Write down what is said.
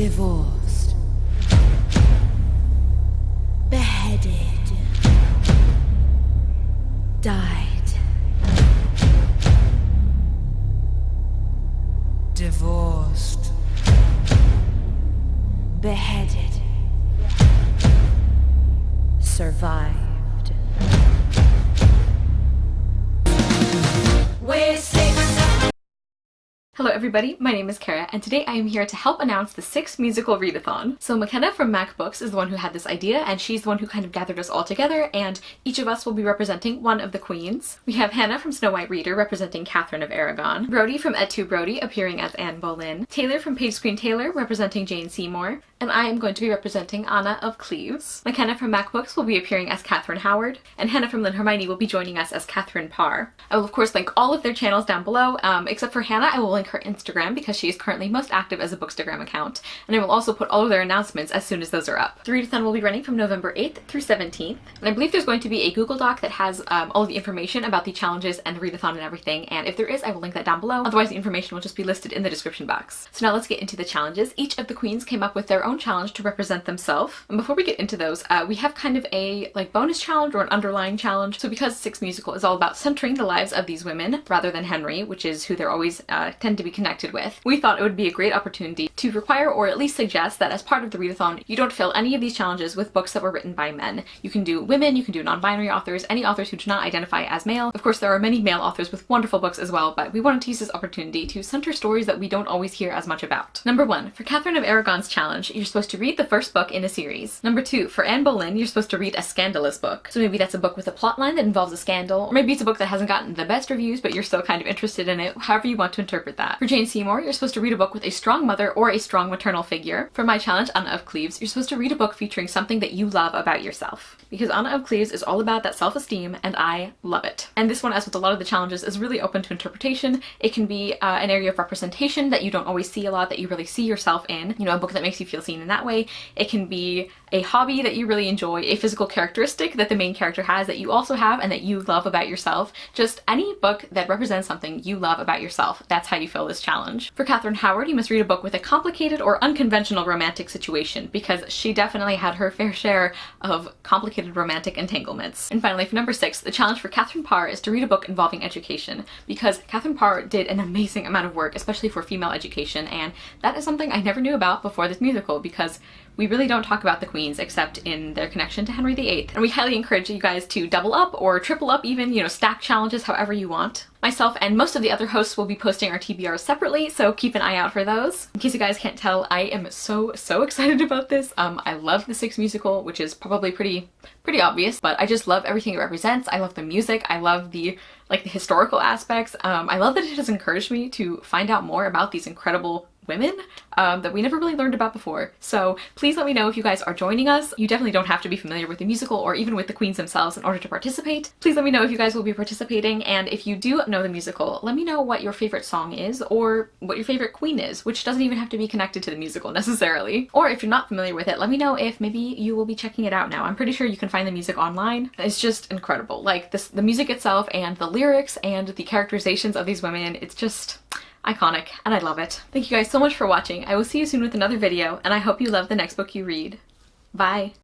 divorced, beheaded, died, divorced, beheaded, survived. We're six. Hello everybody, my name is Kara, and today I am here to help announce the 6th musical Readathon. So McKenna from Mac Books is the one who had this idea, and she's the one who kind of gathered us all together, and each of us will be representing one of the queens. We have Hannah from Snow White Reader representing Catherine of Aragon, Brody from Et tu, Brody appearing as Anne Boleyn, Taylor from Page Screen Taylor representing Jane Seymour, and I am going to be representing Anna of Cleves. McKenna from Mac Books will be appearing as Catherine Howard, and Hannah from Lynn Hermione will be joining us as Catherine Parr. I will of course link all of their channels down below, except for Hannah. I will link her Instagram because she is currently most active as a Bookstagram account, and I will also put all of their announcements as soon as those are up. The Readathon will be running from November 8th through 17th, and I believe there's going to be a Google Doc that has all of the information about the challenges and the Readathon and everything, and if there is, I will link that down below. Otherwise, the information will just be listed in the description box. So now let's get into the challenges. Each of the queens came up with their own challenge to represent themselves, and before we get into those, we have kind of a bonus challenge or an underlying challenge. So because Six Musical is all about centering the lives of these women rather than Henry, which is who they're always tend to be connected with, we thought it would be a great opportunity to require or at least suggest that as part of the Readathon, you don't fill any of these challenges with books that were written by men. You can do women, you can do non-binary authors, any authors who do not identify as male. Of course, there are many male authors with wonderful books as well, but we wanted to use this opportunity to center stories that we don't always hear as much about. Number 1, for Catherine of Aragon's challenge, you're supposed to read the first book in a series. Number 2, for Anne Boleyn, you're supposed to read a scandalous book. So maybe that's a book with a plotline that involves a scandal, or maybe it's a book that hasn't gotten the best reviews, but you're still kind of interested in it, however you want to interpret that. For Jane Seymour, you're supposed to read a book with a strong mother or a strong maternal figure. For my challenge, Anna of Cleves, you're supposed to read a book featuring something that you love about yourself. Because Anna of Cleves is all about that self-esteem, and I love it. And this one, as with a lot of the challenges, is really open to interpretation. It can be an area of representation that you don't always see a lot, that you really see yourself in. You know, a book that makes you feel seen in that way. It can be a hobby that you really enjoy, a physical characteristic that the main character has that you also have and that you love about yourself. Just any book that represents something you love about yourself. That's how you fill this challenge. For Catherine Howard, you must read a book with a complicated or unconventional romantic situation, because she definitely had her fair share of complicated romantic entanglements. And finally, for number 6, the challenge for Catherine Parr is to read a book involving education, because Catherine Parr did an amazing amount of work, especially for female education, and that is something I never knew about before this musical, because we really don't talk about the queens except in their connection to Henry VIII. And we highly encourage you guys to double up or triple up even, you know, stack challenges however you want. Myself and most of the other hosts will be posting our TBRs separately, so keep an eye out for those. In case you guys can't tell, I am so excited about this. I love the 6 musical, which is probably pretty obvious, but I just love everything it represents. I love the music. I love the historical aspects. I love that it has encouraged me to find out more about these incredible women that we never really learned about before. So please let me know if you guys are joining us. You definitely don't have to be familiar with the musical or even with the queens themselves in order to participate. Please let me know if you guys will be participating, and if you do know the musical, let me know what your favorite song is or what your favorite queen is, which doesn't even have to be connected to the musical necessarily. Or if you're not familiar with it, let me know if maybe you will be checking it out now. I'm pretty sure you can find the music online. It's just incredible. Like the music itself and the lyrics and the characterizations of these women, it's just iconic, and I love it. Thank you guys so much for watching. I will see you soon with another video, and I hope you love the next book you read. Bye!